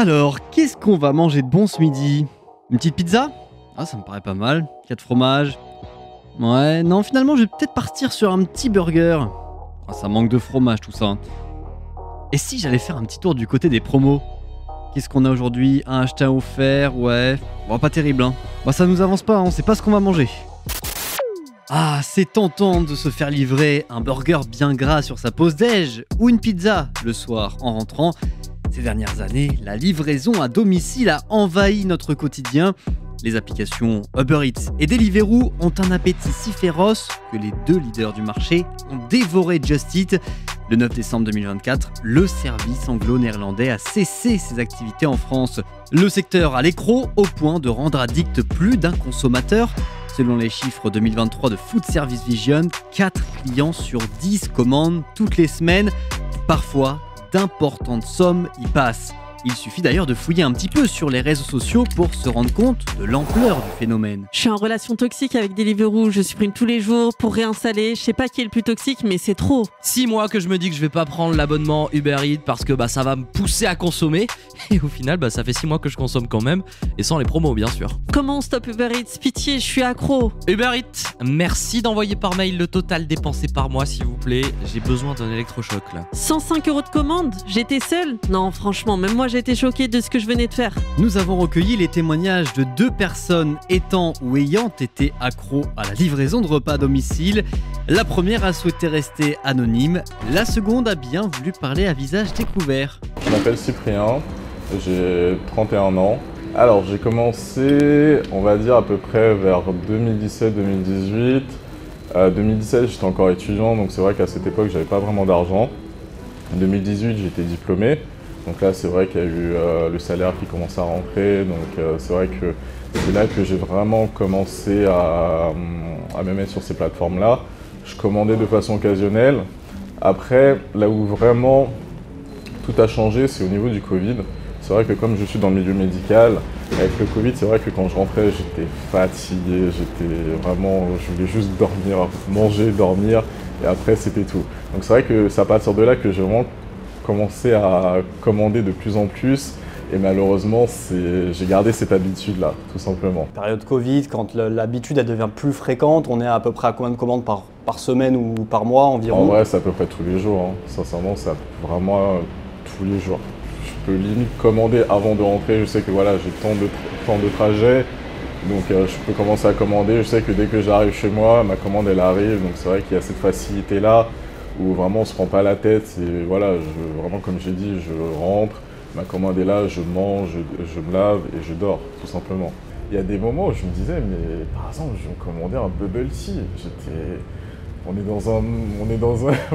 Alors, qu'est-ce qu'on va manger de bon ce midi? Une petite pizza? Ah, ça me paraît pas mal. 4 fromages. Ouais, non, finalement, je vais peut-être partir sur un petit burger. Ah, ça manque de fromage tout ça. Et si j'allais faire un petit tour du côté des promos? Qu'est-ce qu'on a aujourd'hui? Un acheté un offert, ouais. Bon, pas terrible, hein. Bah, ça nous avance pas, on sait pas ce qu'on va manger. Ah, c'est tentant de se faire livrer un burger bien gras sur sa pause déj ou une pizza le soir en rentrant. Ces dernières années, la livraison à domicile a envahi notre quotidien. Les applications Uber Eats et Deliveroo ont un appétit si féroce que les deux leaders du marché ont dévoré Just Eat. Le 9 décembre 2024, le service anglo-néerlandais a cessé ses activités en France. Le secteur a l'écroc au point de rendre addict plus d'un consommateur. Selon les chiffres 2023 de Food Service Vision, 4 clients sur 10 commandent toutes les semaines. Parfois, d'importantes sommes y passent. Il suffit d'ailleurs de fouiller un petit peu sur les réseaux sociaux pour se rendre compte de l'ampleur du phénomène. Je suis en relation toxique avec Deliveroo, je supprime tous les jours pour réinstaller. Je sais pas qui est le plus toxique, mais c'est trop. 6 mois que je me dis que je vais pas prendre l'abonnement Uber Eats parce que ça va me pousser à consommer. Et au final, ça fait 6 mois que je consomme quand même. Et sans les promos, bien sûr. Comment on stoppe Uber Eats? Pitié, je suis accro. Uber Eats, merci d'envoyer par mail le total dépensé par mois, s'il vous plaît. J'ai besoin d'un électrochoc là. 105 € de commande? J'étais seule? Non, franchement, même moi j'étais choquée de ce que je venais de faire. Nous avons recueilli les témoignages de 2 personnes étant ou ayant été accros à la livraison de repas à domicile. La première a souhaité rester anonyme, la seconde a bien voulu parler à visage découvert. Je m'appelle Cyprien, j'ai 31 ans. Alors j'ai commencé, on va dire à peu près vers 2017-2018. 2017 j'étais encore étudiant, donc c'est vrai qu'à cette époque j'avais pas vraiment d'argent. En 2018 j'étais diplômé. Donc là, c'est vrai qu'il y a eu le salaire qui commence à rentrer, donc c'est vrai que c'est là que j'ai vraiment commencé à me mettre sur ces plateformes-là. Je commandais de façon occasionnelle. Après, là où vraiment tout a changé, c'est au niveau du Covid. C'est vrai que comme je suis dans le milieu médical, avec le Covid, c'est vrai que quand je rentrais, j'étais fatigué, je voulais juste dormir, manger, dormir, et après c'était tout. Donc c'est vrai que c'est à partir de là que j'ai vraiment commencé à commander de plus en plus et malheureusement j'ai gardé cette habitude là tout simplement. Période Covid, quand l'habitude elle devient plus fréquente, on est à peu près à combien de commandes par semaine ou par mois environ? En vrai c'est à peu près tous les jours, hein. Sincèrement c'est vraiment tous les jours. Je peux limite commander avant de rentrer, je sais que voilà j'ai tant de trajet, donc je peux commencer à commander, je sais que dès que j'arrive chez moi, ma commande elle arrive, donc c'est vrai qu'il y a cette facilité là où vraiment on se prend pas la tête, et voilà, vraiment comme j'ai dit, je rentre, ma commande est là, je mange, je me lave et je dors, tout simplement. Il y a des moments où je me disais, mais par exemple, je vais me commander un bubble tea. On est dans un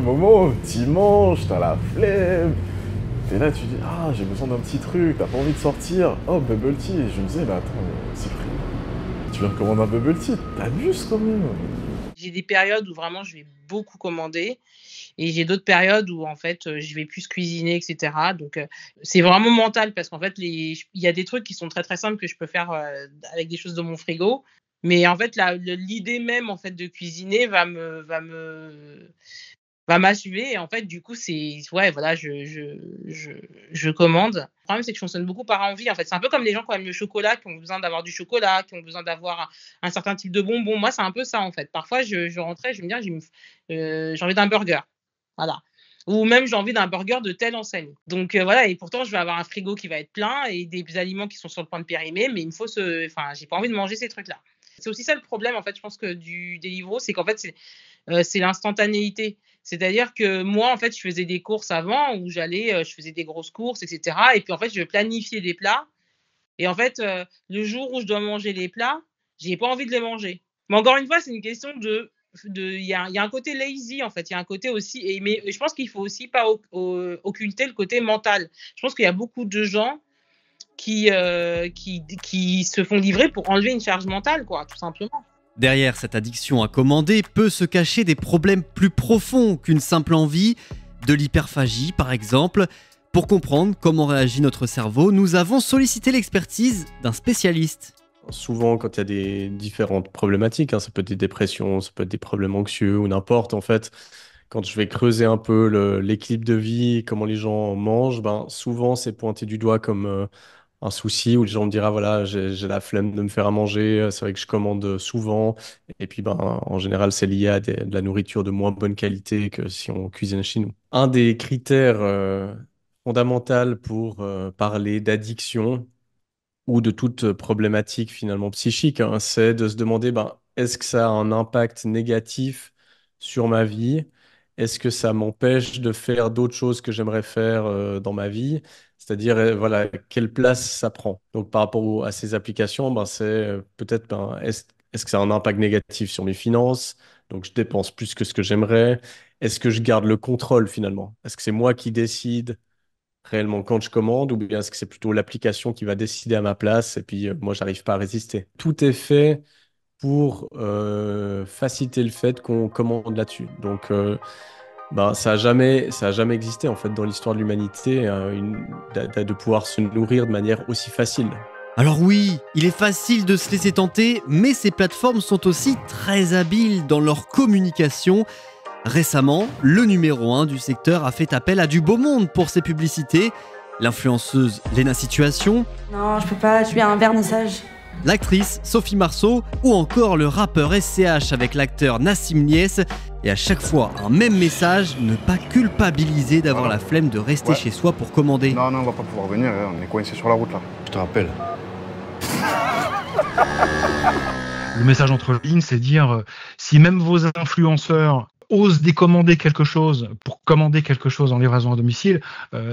moment dimanche, t'as la flemme, et là tu dis, ah j'ai besoin d'un petit truc, t'as pas envie de sortir, oh bubble tea. Et je me disais, mais attends, Cyprien, tu viens de commander un bubble tea, t'abuses quand même. J'ai des périodes où vraiment je vais beaucoup commander. Et j'ai d'autres périodes où en fait je vais plus cuisiner, etc. Donc c'est vraiment mental parce qu'en fait il y a des trucs qui sont très très simples que je peux faire avec des choses dans mon frigo. Mais en fait l'idée même en fait de cuisiner va m'achever et en fait du coup c'est ouais voilà je commande. Le problème c'est que je fonctionne beaucoup par envie en fait. C'est un peu comme les gens qui aiment le chocolat, qui ont besoin d'avoir du chocolat, qui ont besoin d'avoir un certain type de bonbon. Moi c'est un peu ça en fait. Parfois je rentrais, je me dis j'ai envie d'un burger. Voilà. Ou même j'ai envie d'un burger de telle enseigne. Donc voilà, et pourtant je vais avoir un frigo qui va être plein et des aliments qui sont sur le point de périmer, mais il me faut j'ai pas envie de manger ces trucs-là. C'est aussi ça le problème en fait, je pense que du Deliveroo, c'est qu'en fait c'est l'instantanéité. C'est-à-dire que moi en fait, je faisais des courses avant où je faisais des grosses courses, etc. Et puis en fait, je planifiais des plats. Et en fait, le jour où je dois manger les plats, j'ai pas envie de les manger. Mais encore une fois, c'est une question il y a un côté lazy en fait, il y a un côté aussi mais je pense qu'il faut aussi pas occulter le côté mental. Je pense qu'il y a beaucoup de gens qui se font livrer pour enlever une charge mentale quoi, tout simplement. Derrière cette addiction à commander peut se cacher des problèmes plus profonds qu'une simple envie, de l'hyperphagie par exemple. Pour comprendre comment réagit notre cerveau, nous avons sollicité l'expertise d'un spécialiste. Souvent, quand il y a des différentes problématiques, ça peut être des dépressions, ça peut être des problèmes anxieux ou n'importe, en fait, quand je vais creuser un peu l'équilibre de vie, comment les gens mangent, ben, souvent c'est pointé du doigt comme un souci où les gens me diront, ah, voilà, j'ai la flemme de me faire à manger, c'est vrai que je commande souvent. Et puis, ben, en général, c'est lié à de la nourriture de moins bonne qualité que si on cuisine chez nous. Un des critères fondamentaux pour parler d'addiction, ou de toute problématique finalement psychique, hein, c'est de se demander, ben, est-ce que ça a un impact négatif sur ma vie? Est-ce que ça m'empêche de faire d'autres choses que j'aimerais faire dans ma vie? C'est-à-dire, voilà, quelle place ça prend? Donc, par rapport à ces applications, ben, c'est peut-être, ben, est-ce que ça a un impact négatif sur mes finances? Donc, je dépense plus que ce que j'aimerais. Est-ce que je garde le contrôle finalement? Est-ce que c'est moi qui décide réellement quand je commande ou bien est-ce que c'est plutôt l'application qui va décider à ma place et puis moi, j'arrive pas à résister. Tout est fait pour faciliter le fait qu'on commande là-dessus. Donc, ben, ça a jamais existé en fait dans l'histoire de l'humanité de pouvoir se nourrir de manière aussi facile. Alors oui, il est facile de se laisser tenter, mais ces plateformes sont aussi très habiles dans leur communication. Récemment, le numéro 1 du secteur a fait appel à du beau monde pour ses publicités. L'influenceuse Léna Situation, Non, je peux pas, je suis à un vernissage. l'actrice Sophie Marceau ou encore le rappeur SCH avec l'acteur Nassim Niès. Et à chaque fois, un même message, ne pas culpabiliser d'avoir la flemme de rester chez soi pour commander. Non, on va pas pouvoir venir, on est coincé sur la route là. Je te rappelle. Le message entre lignes, c'est dire si même vos influenceurs osent décommander quelque chose pour commander quelque chose en livraison à domicile,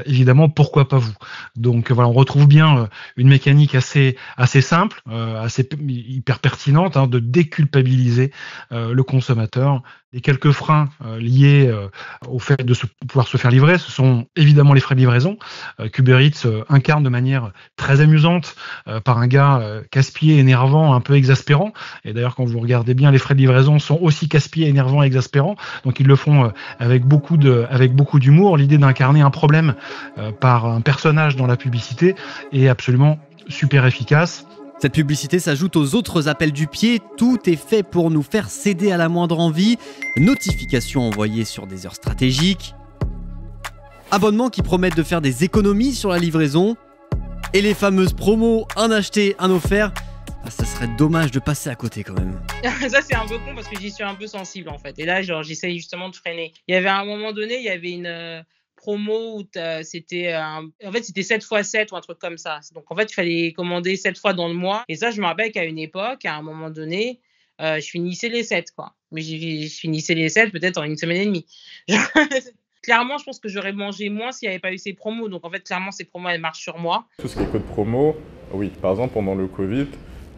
évidemment, pourquoi pas vous? Donc voilà, on retrouve bien une mécanique assez simple, assez hyper pertinente, hein, de déculpabiliser le consommateur. Les quelques freins liés au fait de pouvoir se faire livrer, ce sont évidemment les frais de livraison qu'Uber Eats incarne de manière très amusante par un gars casse-pied, énervant, un peu exaspérant. Et d'ailleurs, quand vous regardez bien, les frais de livraison sont aussi casse-pied, énervants et exaspérants. Donc ils le font avec beaucoup d'humour. L'idée d'incarner un problème par un personnage dans la publicité est absolument super efficace. Cette publicité s'ajoute aux autres appels du pied. Tout est fait pour nous faire céder à la moindre envie. Notifications envoyées sur des heures stratégiques. Abonnements qui promettent de faire des économies sur la livraison. Et les fameuses promos, un acheté, un offert. Ah, ça serait dommage de passer à côté quand même. Ça, c'est un peu con parce que j'y suis un peu sensible en fait. Et là, genre, j'essaye justement de freiner. Il y avait à un moment donné, il y avait une promo où c'était en fait c'était 7x7 ou un truc comme ça. Donc en fait, il fallait commander 7 fois dans le mois. Et ça, je me rappelle qu'à une époque, à un moment donné, je finissais les 7 quoi. Mais je finissais les 7 peut-être en une semaine et demie. Clairement, je pense que j'aurais mangé moins s'il n'y avait pas eu ces promos. Donc en fait, clairement, ces promos, elles marchent sur moi. Tout ce qui est code promo, oui, par exemple pendant le Covid,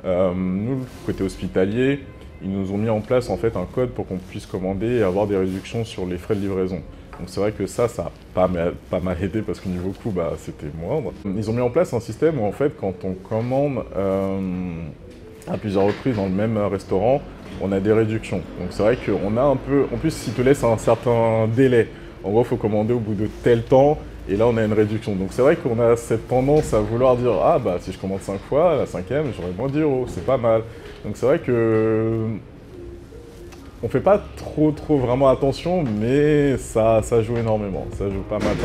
nous, côté hospitalier, ils nous ont mis en place en fait un code pour qu'on puisse commander et avoir des réductions sur les frais de livraison. Donc c'est vrai que ça n'a pas mal aidé parce que niveau coût, c'était moindre. Ils ont mis en place un système où en fait, quand on commande à plusieurs reprises dans le même restaurant, on a des réductions. Donc c'est vrai qu'on a un peu... En plus, ils te laissent un certain délai. En gros, il faut commander au bout de tel temps. Et là, on a une réduction. Donc c'est vrai qu'on a cette tendance à vouloir dire « Ah, si je commande 5 fois, la 5e, j'aurai moins 10 €, c'est pas mal. » Donc c'est vrai que... On fait pas trop vraiment attention, mais ça joue énormément. Ça joue pas mal.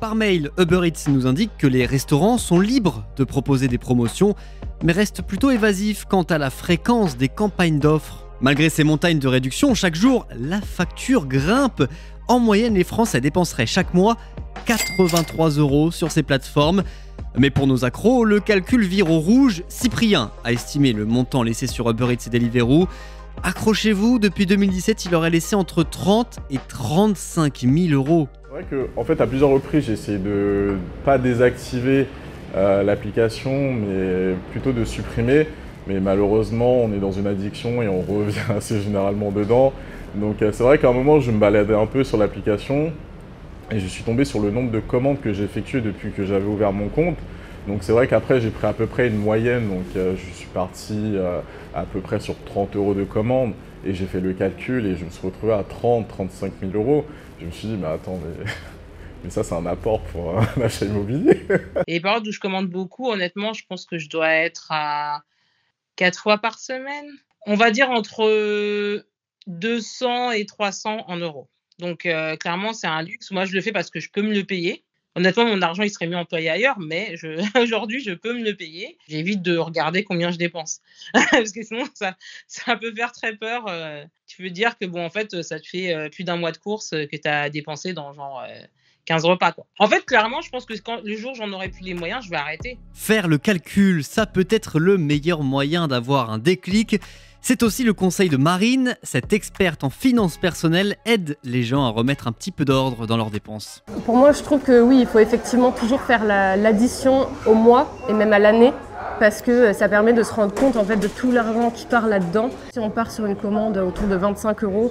Par mail, Uber Eats nous indique que les restaurants sont libres de proposer des promotions, mais restent plutôt évasifs quant à la fréquence des campagnes d'offres. Malgré ces montagnes de réduction, chaque jour, la facture grimpe. En moyenne, les Français dépenseraient chaque mois 83 € sur ces plateformes. Mais pour nos accros, le calcul vire au rouge. Cyprien a estimé le montant laissé sur Uber Eats et Deliveroo. Accrochez-vous, depuis 2017, il aurait laissé entre 30 et 35 000 €. C'est vrai qu'en fait, à plusieurs reprises, j'ai essayé de pas désactiver l'application, mais plutôt de supprimer. Mais malheureusement, on est dans une addiction et on revient assez généralement dedans. Donc c'est vrai qu'à un moment, je me baladais un peu sur l'application et je suis tombé sur le nombre de commandes que j'ai effectuées depuis que j'avais ouvert mon compte. Donc c'est vrai qu'après, j'ai pris à peu près une moyenne. Donc je suis parti à peu près sur 30 € de commandes et j'ai fait le calcul et je me suis retrouvé à 30-35 000 €. Je me suis dit, mais attends, mais ça, c'est un apport pour un achat immobilier. Et les périodes où je commande beaucoup, honnêtement, je pense que je dois être à 4 fois par semaine. On va dire entre 200 et 300 en euros. Donc clairement, c'est un luxe. Moi, je le fais parce que je peux me le payer. Honnêtement, mon argent, il serait mieux employé ailleurs, mais aujourd'hui, je peux me le payer. J'évite de regarder combien je dépense. Parce que sinon, ça peut faire très peur. Tu veux dire que, bon, en fait, ça te fait plus d'un mois de courses que tu as dépensé dans genre 15 repas, quoi. En fait, clairement, je pense que le jour où j'en aurai plus les moyens, je vais arrêter. Faire le calcul, ça peut être le meilleur moyen d'avoir un déclic. C'est aussi le conseil de Marine, cette experte en finances personnelles aide les gens à remettre un petit peu d'ordre dans leurs dépenses. Pour moi, je trouve que oui, il faut effectivement toujours faire l'addition au mois et même à l'année, parce que ça permet de se rendre compte en fait de tout l'argent qui part là-dedans. Si on part sur une commande autour de 25 €,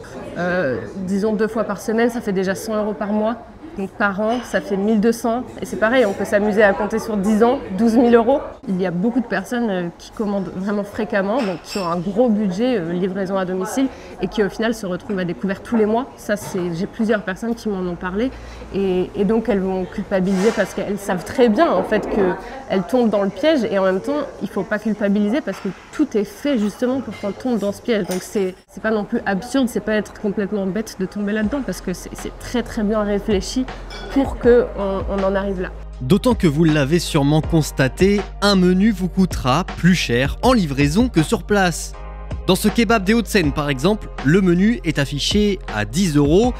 disons 2 fois par semaine, ça fait déjà 100 € par mois. Donc par an, ça fait 1200. Et c'est pareil, on peut s'amuser à compter sur 10 ans, 12 000 €. Il y a beaucoup de personnes qui commandent vraiment fréquemment, donc qui ont un gros budget livraison à domicile et qui au final se retrouvent à découvert tous les mois. Ça, j'ai plusieurs personnes qui m'en ont parlé. Et donc elles vont culpabiliser parce qu'elles savent très bien en fait qu'elles tombent dans le piège. Et en même temps, il ne faut pas culpabiliser parce que tout est fait justement pour qu'on tombe dans ce piège. Donc c'est pas non plus absurde, c'est pas être complètement bête de tomber là-dedans parce que c'est très très bien réfléchi pour qu'on en arrive là. D'autant que vous l'avez sûrement constaté, un menu vous coûtera plus cher en livraison que sur place. Dans ce kebab des Hauts-de-Seine par exemple, le menu est affiché à 10 €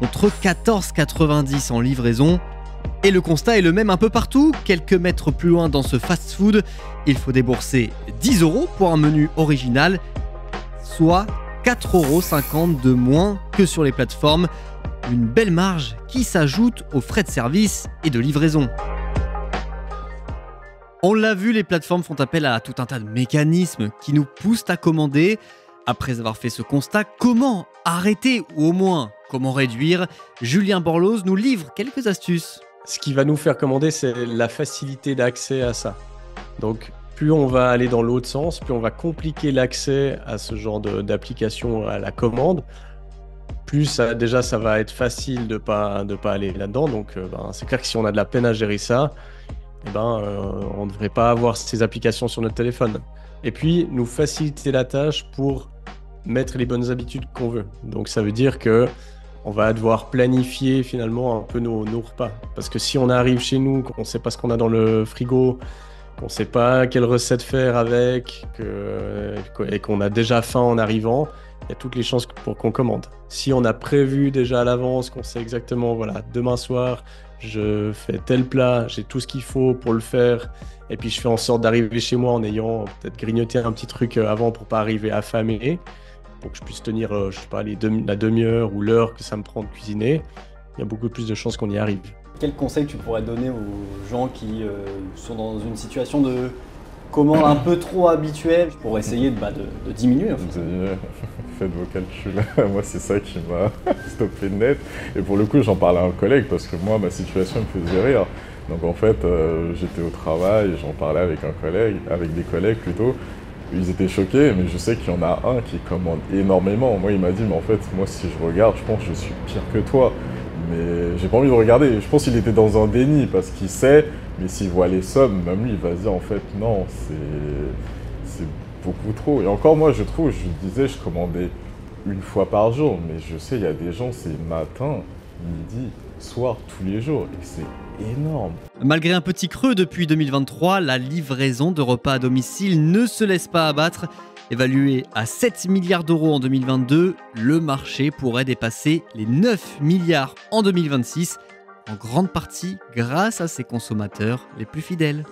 contre 14,90 € en livraison. Et le constat est le même un peu partout, quelques mètres plus loin dans ce fast-food, il faut débourser 10 € pour un menu original, soit 4,50 € de moins que sur les plateformes. Une belle marge qui s'ajoute aux frais de service et de livraison. On l'a vu, les plateformes font appel à tout un tas de mécanismes qui nous poussent à commander. Après avoir fait ce constat, comment arrêter ou au moins comment réduire ? Julien Borloo nous livre quelques astuces. Ce qui va nous faire commander, c'est la facilité d'accès à ça. Donc, plus on va aller dans l'autre sens, plus on va compliquer l'accès à ce genre d'application à la commande, plus ça va être facile de pas aller là-dedans. Donc, c'est clair que si on a de la peine à gérer ça, on ne devrait pas avoir ces applications sur notre téléphone. Et puis, nous faciliter la tâche pour mettre les bonnes habitudes qu'on veut. Donc, ça veut dire que on va devoir planifier finalement un peu nos repas. Parce que si on arrive chez nous, qu'on ne sait pas ce qu'on a dans le frigo, qu'on ne sait pas quelle recette faire avec, et qu'on a déjà faim en arrivant, il y a toutes les chances pour qu'on commande. Si on a prévu déjà à l'avance, qu'on sait exactement, voilà, demain soir, je fais tel plat, j'ai tout ce qu'il faut pour le faire, et puis je fais en sorte d'arriver chez moi en ayant peut-être grignoté un petit truc avant pour pas arriver affamé, pour que je puisse tenir, je sais pas, la demi-heure ou l'heure que ça me prend de cuisiner, il y a beaucoup plus de chances qu'on y arrive. Quel conseil tu pourrais donner aux gens qui sont dans une situation de commande un peu trop habituelle pour essayer de diminuer en fait. Faites vos calculs. Moi, c'est ça qui m'a stoppé net. Et pour le coup, j'en parlais à un collègue parce que moi, ma situation me faisait rire. Donc en fait, j'étais au travail, j'en parlais avec des collègues plutôt. Ils étaient choqués, mais je sais qu'il y en a un qui commande énormément. Moi, il m'a dit, mais en fait, moi, si je regarde, je pense que je suis pire que toi. Mais j'ai pas envie de regarder. Je pense qu'il était dans un déni parce qu'il sait, mais s'il voit les sommes, même lui, il va se dire, en fait, non, c'est beaucoup trop. Et encore, moi, je disais, je commandais une fois par jour, mais je sais, il y a des gens, c'est matin, midi, soir, tous les jours, et c'est énorme. Malgré un petit creux depuis 2023, la livraison de repas à domicile ne se laisse pas abattre. Évalué à 7 milliards d'euros en 2022, le marché pourrait dépasser les 9 milliards en 2026, en grande partie grâce à ses consommateurs les plus fidèles.